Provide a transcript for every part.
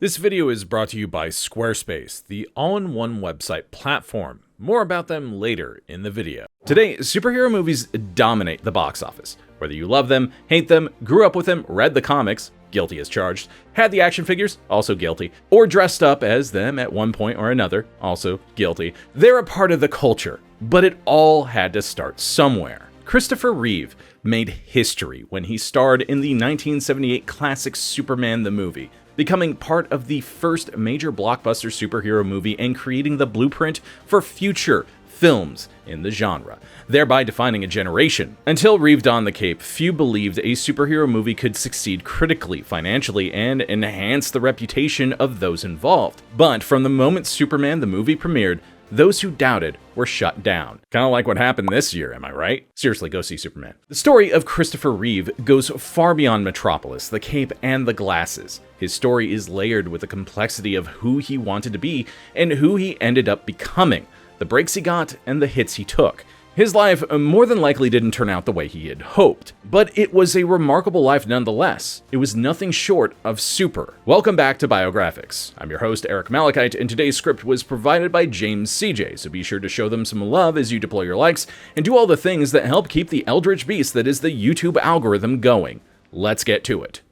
This video is brought to you by Squarespace, the all-in-one website platform. More about them later in the video. Today, superhero movies dominate the box office. Whether you love them, hate them, grew up with them, read the comics, guilty as charged, had the action figures, also guilty, or dressed up as them at one point or another, also guilty, they're a part of the culture. But it all had to start somewhere. Christopher Reeve made history when he starred in the 1978 classic Superman the movie, becoming part of the first major blockbuster superhero movie and creating the blueprint for future films in the genre, thereby defining a generation. Until Reeve donned the cape, few believed a superhero movie could succeed critically, financially, and enhance the reputation of those involved. But from the moment Superman the movie premiered, those who doubted were shut down. Kind of like what happened this year, am I right? Seriously, go see Superman. The story of Christopher Reeve goes far beyond Metropolis, the cape, and the glasses. His story is layered with the complexity of who he wanted to be and who he ended up becoming, the breaks he got and the hits he took. His life more than likely didn't turn out the way he had hoped, but it was a remarkable life nonetheless. It was nothing short of super. Welcome back to Biographics. I'm your host, Eric Malachite, and today's script was provided by James CJ, so be sure to show them some love as you deploy your likes and do all the things that help keep the eldritch beast that is the YouTube algorithm going. Let's get to it.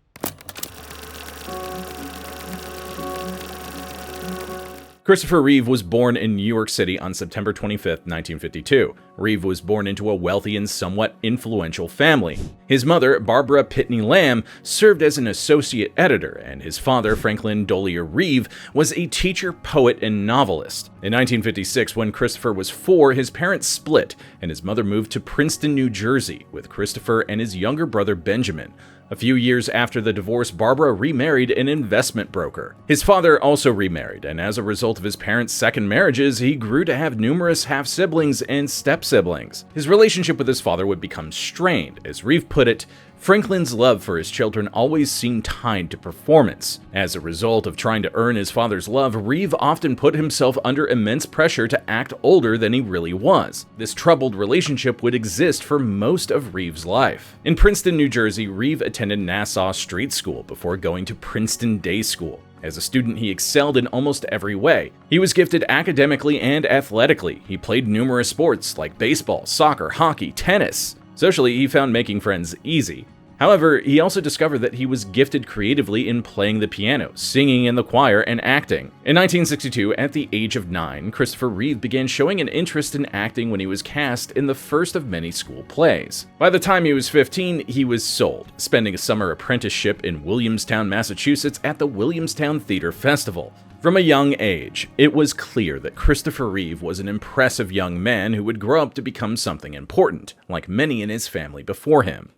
Christopher Reeve was born in New York City on September 25, 1952. Reeve was born into a wealthy and somewhat influential family. His mother, Barbara Pitney Lamb, served as an associate editor, and his father, Franklin Dolier Reeve, was a teacher, poet, and novelist. In 1956, when Christopher was 4, his parents split, and his mother moved to Princeton, New Jersey, with Christopher and his younger brother Benjamin. A few years after the divorce, Barbara remarried an investment broker. His father also remarried, and as a result of his parents' second marriages, he grew to have numerous half-siblings and step-siblings. His relationship with his father would become strained. As Reeve put it, Franklin's love for his children always seemed tied to performance. As a result of trying to earn his father's love, Reeve often put himself under immense pressure to act older than he really was. This troubled relationship would exist for most of Reeve's life. In Princeton, New Jersey, Reeve attended Nassau Street School before going to Princeton Day School. As a student, he excelled in almost every way. He was gifted academically and athletically. He played numerous sports like baseball, soccer, hockey, tennis. Socially, he found making friends easy. However, he also discovered that he was gifted creatively in playing the piano, singing in the choir, and acting. In 1962, at the age of 9, Christopher Reeve began showing an interest in acting when he was cast in the first of many school plays. By the time he was 15, he was sold, spending a summer apprenticeship in Williamstown, Massachusetts at the Williamstown Theater Festival. From a young age, it was clear that Christopher Reeve was an impressive young man who would grow up to become something important, like many in his family before him.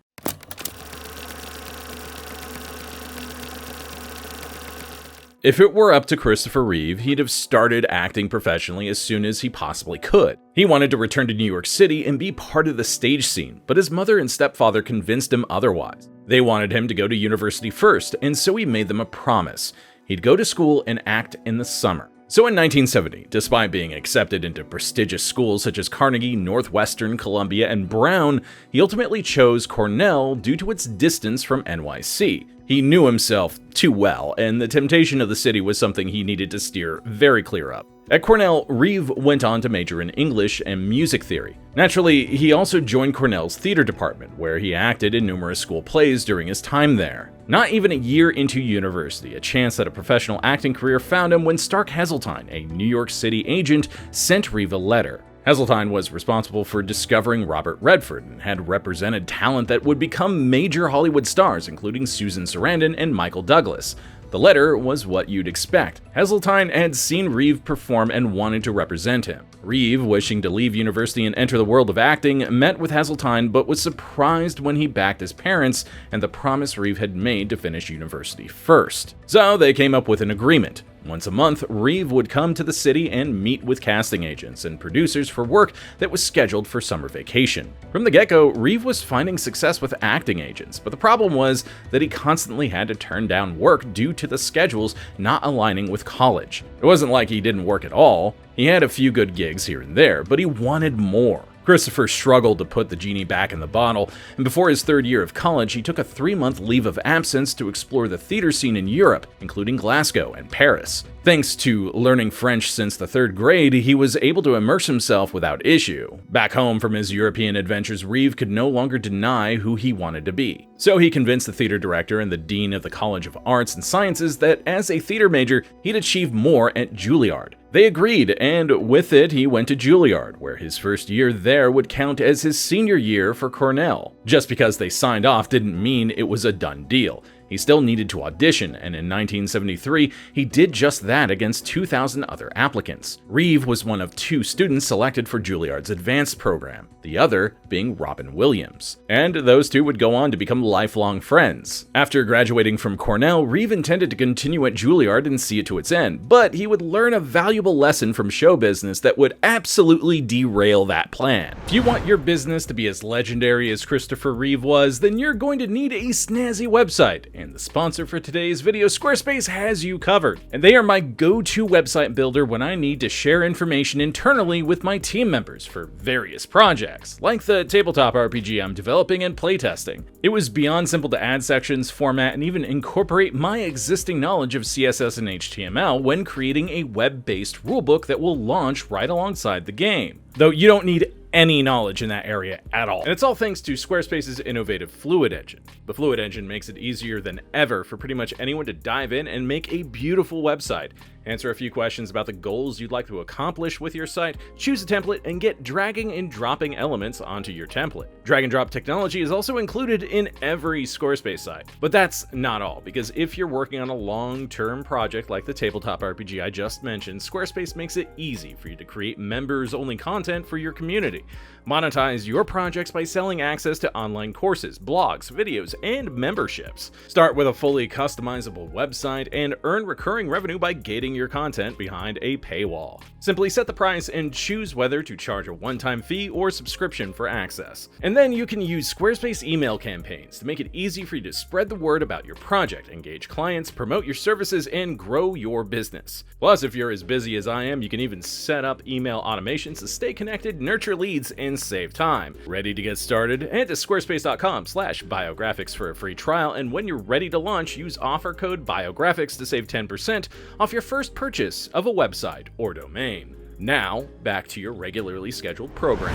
If it were up to Christopher Reeve, he'd have started acting professionally as soon as he possibly could. He wanted to return to New York City and be part of the stage scene, but his mother and stepfather convinced him otherwise. They wanted him to go to university first, and so he made them a promise. He'd go to school and act in the summer. So in 1970, despite being accepted into prestigious schools such as Carnegie, Northwestern, Columbia, and Brown, he ultimately chose Cornell due to its distance from NYC. He knew himself too well, and the temptation of the city was something he needed to steer very clear of. At Cornell, Reeve went on to major in English and music theory. Naturally, he also joined Cornell's theater department, where he acted in numerous school plays during his time there. Not even a year into university, a chance at a professional acting career found him when Stark Heseltine, a New York City agent, sent Reeve a letter. Heseltine was responsible for discovering Robert Redford and had represented talent that would become major Hollywood stars, including Susan Sarandon and Michael Douglas. The letter was what you'd expect. Heseltine had seen Reeve perform and wanted to represent him. Reeve, wishing to leave university and enter the world of acting, met with Heseltine but was surprised when he backed his parents and the promise Reeve had made to finish university first. So they came up with an agreement. Once a month, Reeve would come to the city and meet with casting agents and producers for work that was scheduled for summer vacation. From the get-go, Reeve was finding success with acting agents, but the problem was that he constantly had to turn down work due to the schedules not aligning with college. It wasn't like he didn't work at all. He had a few good gigs here and there, but he wanted more. Christopher struggled to put the genie back in the bottle, and before his third year of college, he took a 3-month leave of absence to explore the theater scene in Europe, including Glasgow and Paris. Thanks to learning French since the 3rd grade, he was able to immerse himself without issue. Back home from his European adventures, Reeve could no longer deny who he wanted to be. So he convinced the theater director and the dean of the College of Arts and Sciences that as a theater major, he'd achieve more at Juilliard. They agreed, and with it, he went to Juilliard, where his first year there would count as his senior year for Cornell. Just because they signed off didn't mean it was a done deal. He still needed to audition, and in 1973, he did just that against 2,000 other applicants. Reeve was one of 2 students selected for Juilliard's advanced program, the other being Robin Williams. And those 2 would go on to become lifelong friends. After graduating from Cornell, Reeve intended to continue at Juilliard and see it to its end, but he would learn a valuable lesson from show business that would absolutely derail that plan. If you want your business to be as legendary as Christopher Reeve was, then you're going to need a snazzy website. And the sponsor for today's video, Squarespace, has you covered. And they are my go-to website builder when I need to share information internally with my team members for various projects, like the tabletop RPG I'm developing and playtesting. It was beyond simple to add sections, format, and even incorporate my existing knowledge of CSS and HTML when creating a web-based rulebook that will launch right alongside the game. Though you don't need any knowledge in that area at all. And it's all thanks to Squarespace's innovative Fluid Engine. The Fluid Engine makes it easier than ever for pretty much anyone to dive in and make a beautiful website. Answer a few questions about the goals you'd like to accomplish with your site, choose a template, and get dragging and dropping elements onto your template. Drag and drop technology is also included in every Squarespace site. But that's not all, because if you're working on a long-term project like the tabletop RPG I just mentioned, Squarespace makes it easy for you to create members-only content for your community. Monetize your projects by selling access to online courses, blogs, videos, and memberships. Start with a fully customizable website and earn recurring revenue by gating your content behind a paywall. Simply set the price and choose whether to charge a one-time fee or subscription for access. And then you can use Squarespace email campaigns to make it easy for you to spread the word about your project, engage clients, promote your services, and grow your business. Plus, if you're as busy as I am, you can even set up email automations to stay connected, nurture leads, and save time. Ready to get started? Head to squarespace.com/biographics for a free trial, and when you're ready to launch, use offer code biographics to save 10% off your first purchase of a website or domain. Now, back to your regularly scheduled program.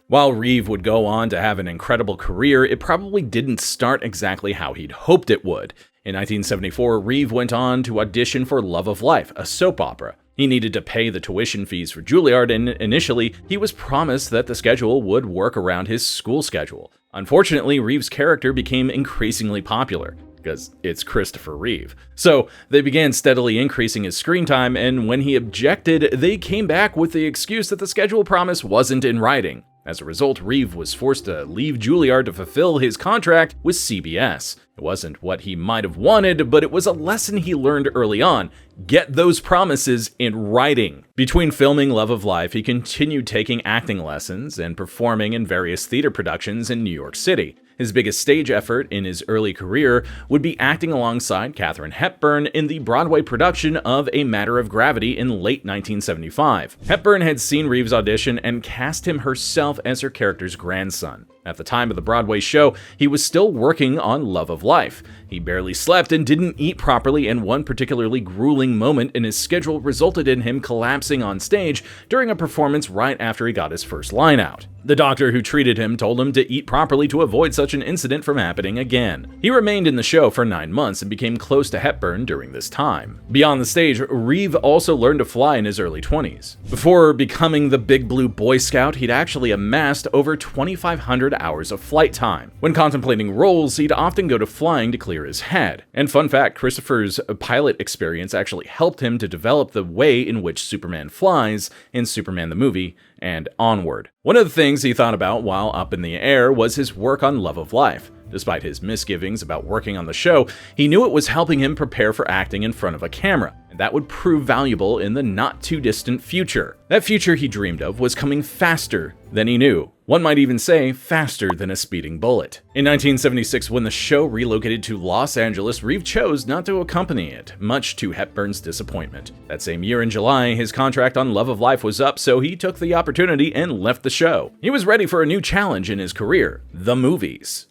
While Reeve would go on to have an incredible career, it probably didn't start exactly how he'd hoped it would. In 1974, Reeve went on to audition for Love of Life, a soap opera. He needed to pay the tuition fees for Juilliard, and initially, he was promised that the schedule would work around his school schedule. Unfortunately, Reeve's character became increasingly popular, because it's Christopher Reeve. So they began steadily increasing his screen time, and when he objected, they came back with the excuse that the schedule promise wasn't in writing. As a result, Reeve was forced to leave Juilliard to fulfill his contract with CBS. It wasn't what he might have wanted, but it was a lesson he learned early on. Get those promises in writing. Between filming Love of Life, he continued taking acting lessons and performing in various theater productions in New York City. His biggest stage effort in his early career would be acting alongside Katharine Hepburn in the Broadway production of A Matter of Gravity in late 1975. Hepburn had seen Reeve's audition and cast him herself as her character's grandson. At the time of the Broadway show, he was still working on Love of Life. He barely slept and didn't eat properly, and one particularly grueling moment in his schedule resulted in him collapsing on stage during a performance right after he got his first line out. The doctor who treated him told him to eat properly to avoid such an incident from happening again. He remained in the show for 9 months and became close to Hepburn during this time. Beyond the stage, Reeve also learned to fly in his early 20s. Before becoming the Big Blue Boy Scout, he'd actually amassed over 2,500 hours of flight time. When contemplating roles, he'd often go to flying to clear his head. And fun fact, Christopher's pilot experience actually helped him to develop the way in which Superman flies in Superman the movie and onward. One of the things he thought about while up in the air was his work on Love of Life. Despite his misgivings about working on the show, he knew it was helping him prepare for acting in front of a camera, and that would prove valuable in the not-too-distant future. That future he dreamed of was coming faster than he knew. One might even say faster than a speeding bullet. In 1976, when the show relocated to Los Angeles, Reeve chose not to accompany it, much to Hepburn's disappointment. That same year in July, his contract on Love of Life was up, so he took the opportunity and left the show. He was ready for a new challenge in his career: the movies.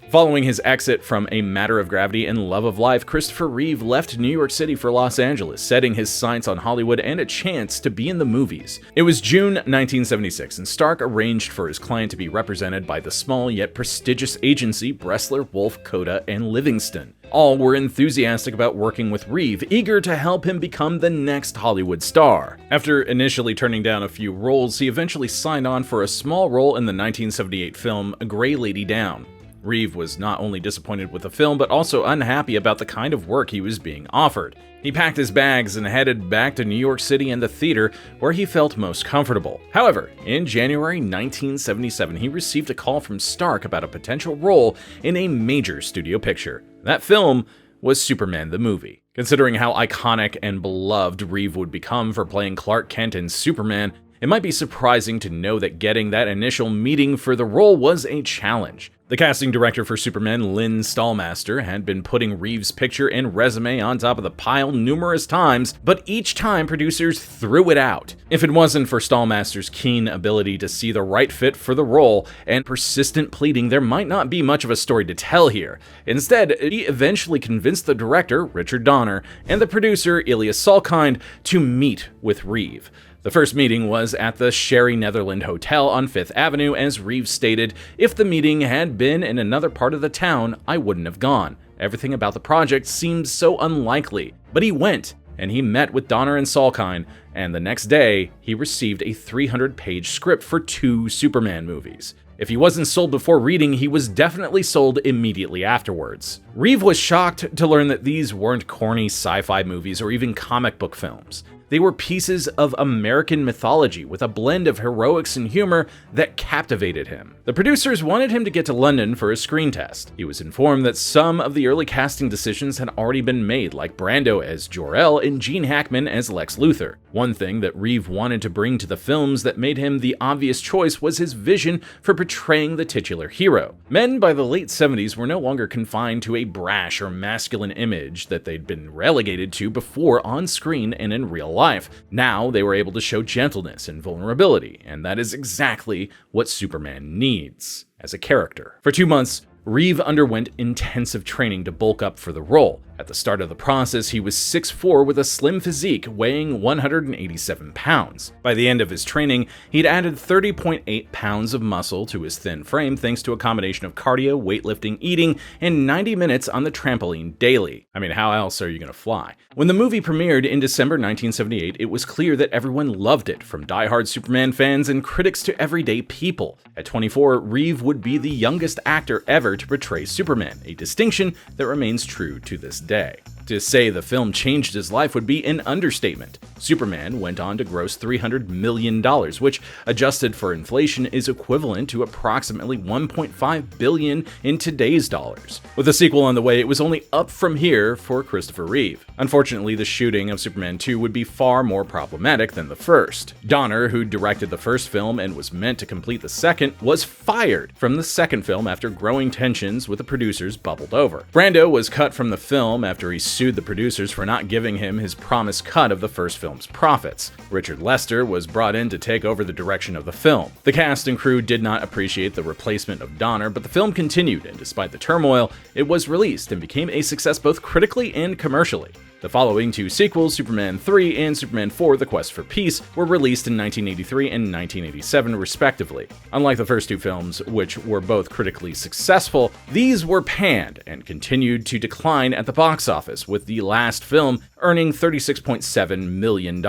Following his exit from A Matter of Gravity and Love of Life, Christopher Reeve left New York City for Los Angeles, setting his sights on Hollywood and a chance to be in the movies. It was June 1976, and Stark arranged for his client to be represented by the small yet prestigious agency Bressler, Wolf, Coda, and Livingston. All were enthusiastic about working with Reeve, eager to help him become the next Hollywood star. After initially turning down a few roles, he eventually signed on for a small role in the 1978 film A Gray Lady Down. Reeve was not only disappointed with the film, but also unhappy about the kind of work he was being offered. He packed his bags and headed back to New York City and the theater where he felt most comfortable. However, in January 1977, he received a call from Stark about a potential role in a major studio picture. That film was Superman the movie. Considering how iconic and beloved Reeve would become for playing Clark Kent in Superman, it might be surprising to know that getting that initial meeting for the role was a challenge. The casting director for Superman, Lynn Stallmaster, had been putting Reeve's picture and resume on top of the pile numerous times, but each time producers threw it out. If it wasn't for Stallmaster's keen ability to see the right fit for the role and persistent pleading, there might not be much of a story to tell here. Instead, he eventually convinced the director, Richard Donner, and the producer, Elias Salkind, to meet with Reeve. The first meeting was at the Sherry Netherland Hotel on 5th Avenue. As Reeve stated, "If the meeting had been in another part of the town, I wouldn't have gone. Everything about the project seemed so unlikely." But he went, and he met with Donner and Salkind, and the next day, he received a 300-page script for 2 Superman movies. If he wasn't sold before reading, he was definitely sold immediately afterwards. Reeve was shocked to learn that these weren't corny sci-fi movies or even comic book films. They were pieces of American mythology with a blend of heroics and humor that captivated him. The producers wanted him to get to London for a screen test. He was informed that some of the early casting decisions had already been made, like Brando as Jor-El and Gene Hackman as Lex Luthor. One thing that Reeve wanted to bring to the films that made him the obvious choice was his vision for portraying the titular hero. Men by the late 70s were no longer confined to a brash or masculine image that they'd been relegated to before on screen and in real life. Now they were able to show gentleness and vulnerability, and that is exactly what Superman needs as a character. For 2 months, Reeve underwent intensive training to bulk up for the role. At the start of the process, he was 6'4" with a slim physique, weighing 187 pounds. By the end of his training, he'd added 30.8 pounds of muscle to his thin frame thanks to a combination of cardio, weightlifting, eating, and 90 minutes on the trampoline daily. I mean, how else are you gonna fly? When the movie premiered in December 1978, it was clear that everyone loved it, from diehard Superman fans and critics to everyday people. At 24, Reeve would be the youngest actor ever to portray Superman, a distinction that remains true to this day. To say the film changed his life would be an understatement. Superman went on to gross $300 million, which, adjusted for inflation, is equivalent to approximately $1.5 billion in today's dollars. With a sequel on the way, it was only up from here for Christopher Reeve. Unfortunately, the shooting of Superman 2 would be far more problematic than the first. Donner, who directed the first film and was meant to complete the second, was fired from the second film after growing tensions with the producers bubbled over. Brando was cut from the film after he sued the producers for not giving him his promised cut of the first film's profits. Richard Lester was brought in to take over the direction of the film. The cast and crew did not appreciate the replacement of Donner, but the film continued, and despite the turmoil, it was released and became a success both critically and commercially. The following 2 sequels, Superman 3 and Superman 4: The Quest for Peace, were released in 1983 and 1987 respectively. Unlike the first 2 films, which were both critically successful, these were panned and continued to decline at the box office, with the last film earning $36.7 million.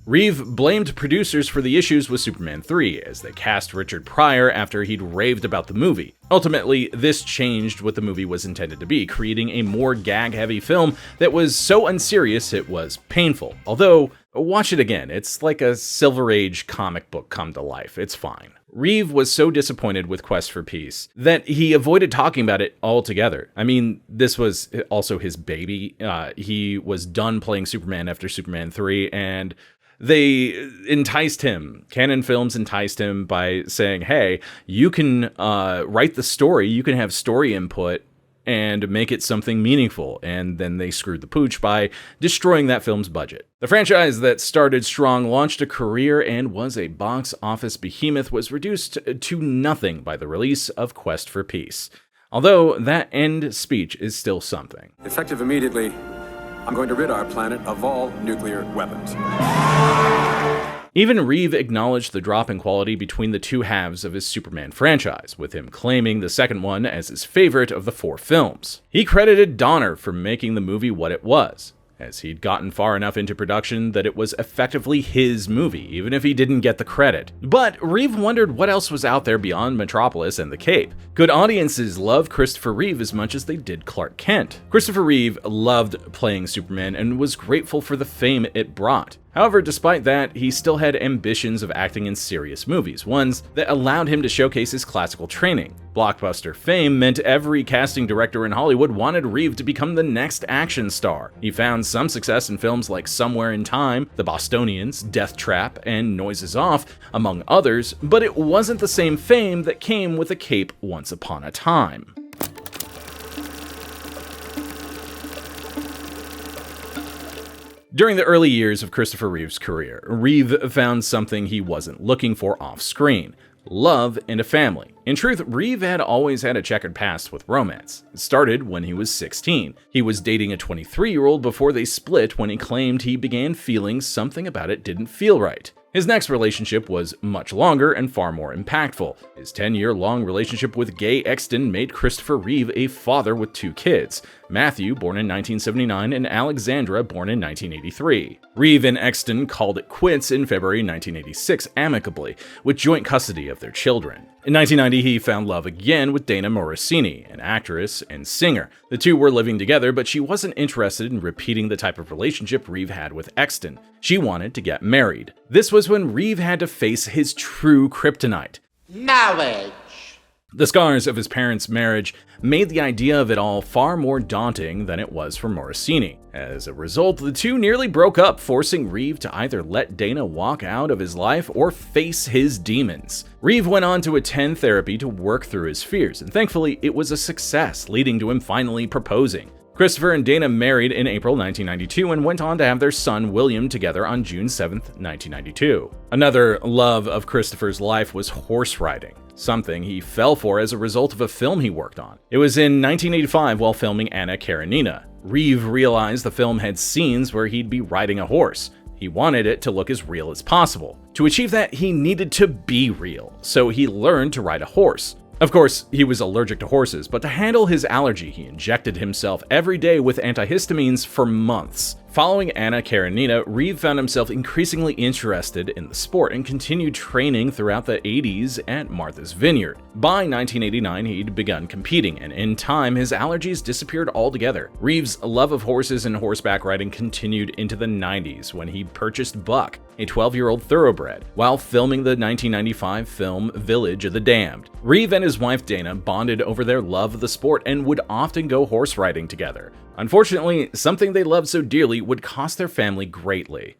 Reeve blamed producers for the issues with Superman 3, as they cast Richard Pryor after he'd raved about the movie. Ultimately, this changed what the movie was intended to be, creating a more gag-heavy film that was so unserious it was painful. Although, watch it again, it's like a Silver Age comic book come to life, it's fine. Reeve was so disappointed with Quest for Peace that he avoided talking about it altogether. I mean, this was also his baby. He was done playing Superman after Superman 3, and they enticed him. Canon Films enticed him by saying, hey, you can write the story, you can have story input, and make it something meaningful, and then they screwed the pooch by destroying that film's budget. The franchise that started strong, launched a career, and was a box office behemoth was reduced to nothing by the release of Quest for Peace. Although that end speech is still something. Effective immediately, I'm going to rid our planet of all nuclear weapons. Even Reeve acknowledged the drop in quality between the two halves of his Superman franchise, with him claiming the second one as his favorite of the 4 films. He credited Donner for making the movie what it was, as he'd gotten far enough into production that it was effectively his movie, even if he didn't get the credit. But Reeve wondered what else was out there beyond Metropolis and the Cape. Could audiences love Christopher Reeve as much as they did Clark Kent? Christopher Reeve loved playing Superman and was grateful for the fame it brought. However, despite that, he still had ambitions of acting in serious movies, ones that allowed him to showcase his classical training. Blockbuster fame meant every casting director in Hollywood wanted Reeve to become the next action star. He found some success in films like Somewhere in Time, The Bostonians, Death Trap, and Noises Off, among others, but it wasn't the same fame that came with The Cape Once Upon a Time. During the early years of Christopher Reeve's career, Reeve found something he wasn't looking for off-screen: love and a family. In truth, Reeve had always had a checkered past with romance. It started when he was 16. He was dating a 23-year-old before they split when he claimed he began feeling something about it didn't feel right. His next relationship was much longer and far more impactful. His 10-year-long relationship with Gay Exton made Christopher Reeve a father with 2 kids, Matthew, born in 1979, and Alexandra, born in 1983. Reeve and Exton called it quits in February 1986 amicably, with joint custody of their children. In 1990, he found love again with Dana Morosini, an actress and singer. The two were living together, but she wasn't interested in repeating the type of relationship Reeve had with Exton. She wanted to get married. This was when Reeve had to face his true kryptonite: marriage. The scars of his parents' marriage made the idea of it all far more daunting than it was for Morosini. As a result, the two nearly broke up, forcing Reeve to either let Dana walk out of his life or face his demons. Reeve went on to attend therapy to work through his fears, and thankfully it was a success, leading to him finally proposing. Christopher and Dana married in April 1992 and went on to have their son William together on June 7, 1992. Another love of Christopher's life was horse riding, something he fell for as a result of a film he worked on. It was in 1985 while filming Anna Karenina. Reeve realized the film had scenes where he'd be riding a horse. He wanted it to look as real as possible. To achieve that, he needed to be real, so he learned to ride a horse. Of course, he was allergic to horses, but to handle his allergy, he injected himself every day with antihistamines for months. Following Anna Karenina, Reeve found himself increasingly interested in the sport and continued training throughout the 80s at Martha's Vineyard. By 1989, he'd begun competing, and in time, his allergies disappeared altogether. Reeve's love of horses and horseback riding continued into the 90s when he purchased Buck, a 12-year-old thoroughbred, while filming the 1995 film Village of the Damned. Reeve and his wife Dana bonded over their love of the sport and would often go horse riding together. Unfortunately, something they loved so dearly would cost their family greatly.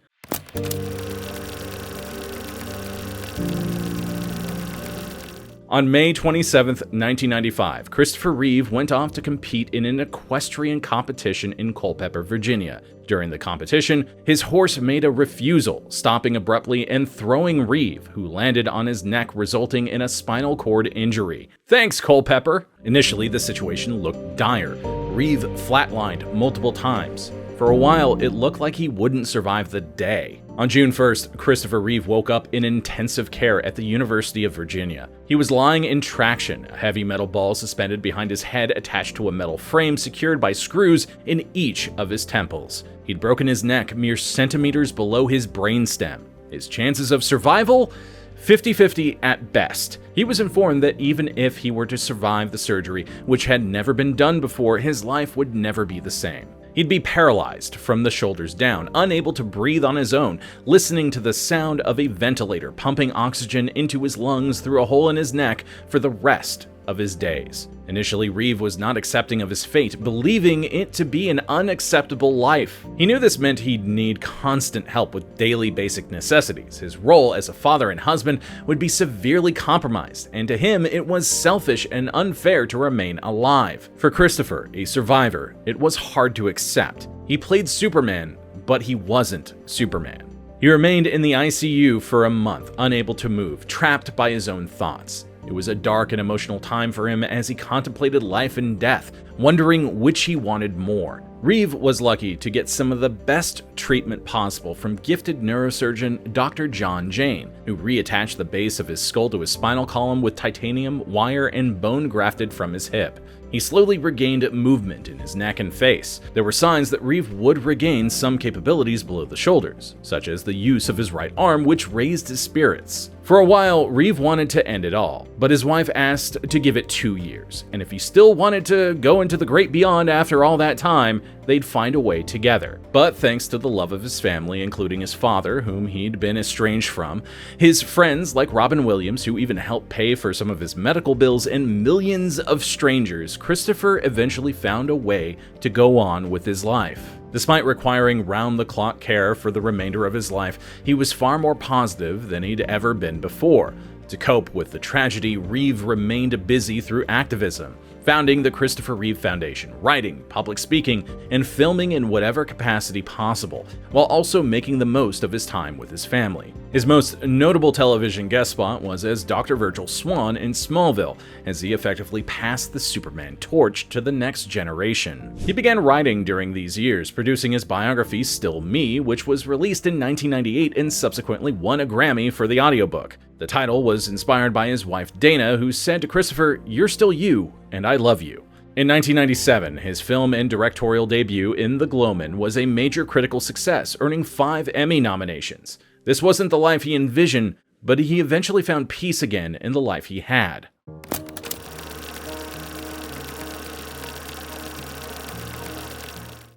On May 27, 1995, Christopher Reeve went off to compete in an equestrian competition in Culpeper, Virginia. During the competition, his horse made a refusal, stopping abruptly and throwing Reeve, who landed on his neck, resulting in a spinal cord injury. Thanks, Culpeper! Initially, the situation looked dire. Reeve flatlined multiple times. For a while, it looked like he wouldn't survive the day. On June 1st, Christopher Reeve woke up in intensive care at the University of Virginia. He was lying in traction, a heavy metal ball suspended behind his head attached to a metal frame secured by screws in each of his temples. He'd broken his neck mere centimeters below his brainstem. His chances of survival? 50-50 at best. He was informed that even if he were to survive the surgery, which had never been done before, his life would never be the same. He'd be paralyzed from the shoulders down, unable to breathe on his own, listening to the sound of a ventilator pumping oxygen into his lungs through a hole in his neck for the rest of his days. Initially, Reeve was not accepting of his fate, believing it to be an unacceptable life. He knew this meant he'd need constant help with daily basic necessities. His role as a father and husband would be severely compromised, and to him, it was selfish and unfair to remain alive. For Christopher, a survivor, it was hard to accept. He played Superman, but he wasn't Superman. He remained in the ICU for a month, unable to move, trapped by his own thoughts. It was a dark and emotional time for him as he contemplated life and death, wondering which he wanted more. Reeve was lucky to get some of the best treatment possible from gifted neurosurgeon Dr. John Jane, who reattached the base of his skull to his spinal column with titanium, wire, and bone grafted from his hip. He slowly regained movement in his neck and face. There were signs that Reeve would regain some capabilities below the shoulders, such as the use of his right arm, which raised his spirits. For a while, Reeve wanted to end it all, but his wife asked to give it 2 years, and if he still wanted to go into the great beyond after all that time, they'd find a way together. But thanks to the love of his family, including his father, whom he'd been estranged from, his friends like Robin Williams, who even helped pay for some of his medical bills, and millions of strangers, Christopher eventually found a way to go on with his life. Despite requiring round-the-clock care for the remainder of his life, he was far more positive than he'd ever been before. To cope with the tragedy, Reeve remained busy through activism, founding the Christopher Reeve Foundation, writing, public speaking, and filming in whatever capacity possible, while also making the most of his time with his family. His most notable television guest spot was as Dr. Virgil Swan in Smallville, as he effectively passed the Superman torch to the next generation. He began writing during these years, producing his biography Still Me, which was released in 1998 and subsequently won a Grammy for the audiobook. The title was inspired by his wife Dana, who said to Christopher, "You're still you, and I love you." In 1997, his film and directorial debut in The Glowman was a major critical success, earning 5 Emmy nominations. This wasn't the life he envisioned, but he eventually found peace again in the life he had.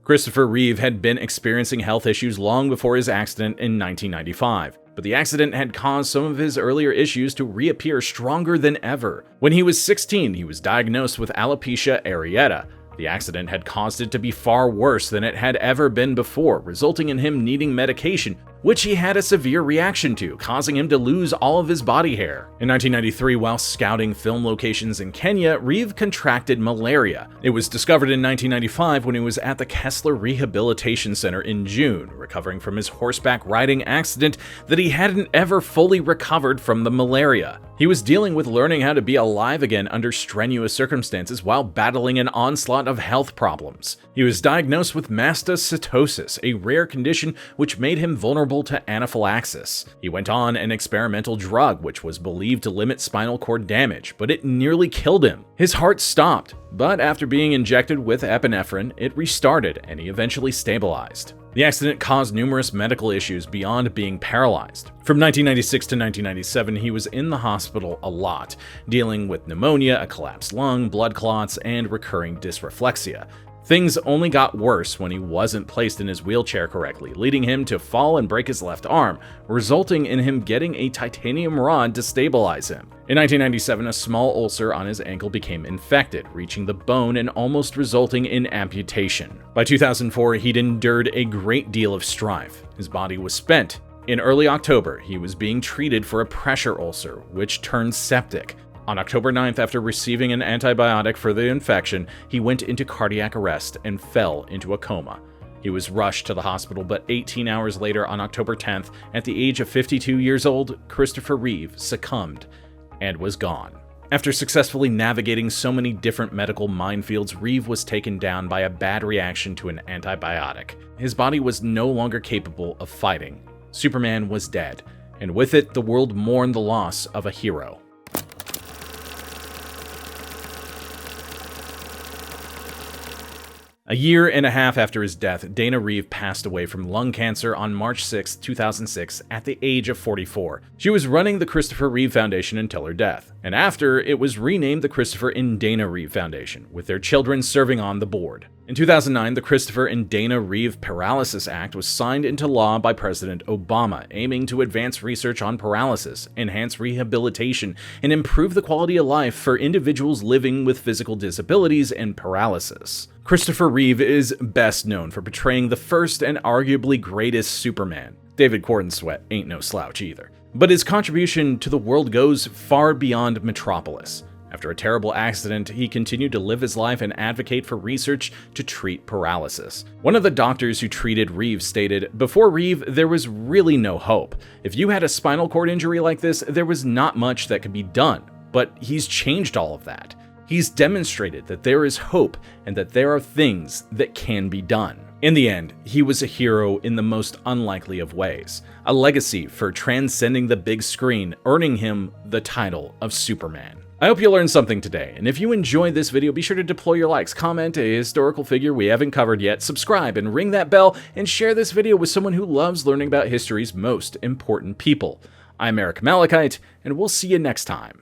Christopher Reeve had been experiencing health issues long before his accident in 1995. But the accident had caused some of his earlier issues to reappear stronger than ever. When he was 16, he was diagnosed with alopecia areata. The accident had caused it to be far worse than it had ever been before, resulting in him needing medication, which he had a severe reaction to, causing him to lose all of his body hair. In 1993, while scouting film locations in Kenya, Reeve contracted malaria. It was discovered in 1995 when he was at the Kessler Rehabilitation Center in June, recovering from his horseback riding accident, that he hadn't ever fully recovered from the malaria. He was dealing with learning how to be alive again under strenuous circumstances while battling an onslaught of health problems. He was diagnosed with mastocytosis, a rare condition which made him vulnerable to anaphylaxis. He went on an experimental drug which was believed to limit spinal cord damage, but it nearly killed him. His heart stopped, but after being injected with epinephrine, it restarted and he eventually stabilized. The accident caused numerous medical issues beyond being paralyzed. From 1996 to 1997, he was in the hospital a lot, dealing with pneumonia, a collapsed lung, blood clots, and recurring dysreflexia. Things only got worse when he wasn't placed in his wheelchair correctly, leading him to fall and break his left arm, resulting in him getting a titanium rod to stabilize him. In 1997, a small ulcer on his ankle became infected, reaching the bone and almost resulting in amputation. By 2004, he'd endured a great deal of strife. His body was spent. In early October, he was being treated for a pressure ulcer, which turned septic. On October 9th, after receiving an antibiotic for the infection, he went into cardiac arrest and fell into a coma. He was rushed to the hospital, but 18 hours later, on October 10th, at the age of 52 years old, Christopher Reeve succumbed and was gone. After successfully navigating so many different medical minefields, Reeve was taken down by a bad reaction to an antibiotic. His body was no longer capable of fighting. Superman was dead, and with it, the world mourned the loss of a hero. A year and a half after his death, Dana Reeve passed away from lung cancer on March 6, 2006, at the age of 44. She was running the Christopher Reeve Foundation until her death, and after, it was renamed the Christopher and Dana Reeve Foundation, with their children serving on the board. In 2009, the Christopher and Dana Reeve Paralysis Act was signed into law by President Obama, aiming to advance research on paralysis, enhance rehabilitation, and improve the quality of life for individuals living with physical disabilities and paralysis. Christopher Reeve is best known for portraying the first and arguably greatest Superman. David Cornsweet ain't no slouch either. But his contribution to the world goes far beyond Metropolis. After a terrible accident, he continued to live his life and advocate for research to treat paralysis. One of the doctors who treated Reeve stated, "Before Reeve, there was really no hope. If you had a spinal cord injury like this, there was not much that could be done. But he's changed all of that. He's demonstrated that there is hope and that there are things that can be done." In the end, he was a hero in the most unlikely of ways, a legacy for transcending the big screen, earning him the title of Superman. I hope you learned something today, and if you enjoyed this video, be sure to deploy your likes, comment a historical figure we haven't covered yet, subscribe and ring that bell, and share this video with someone who loves learning about history's most important people. I'm Eric Malachite, and we'll see you next time.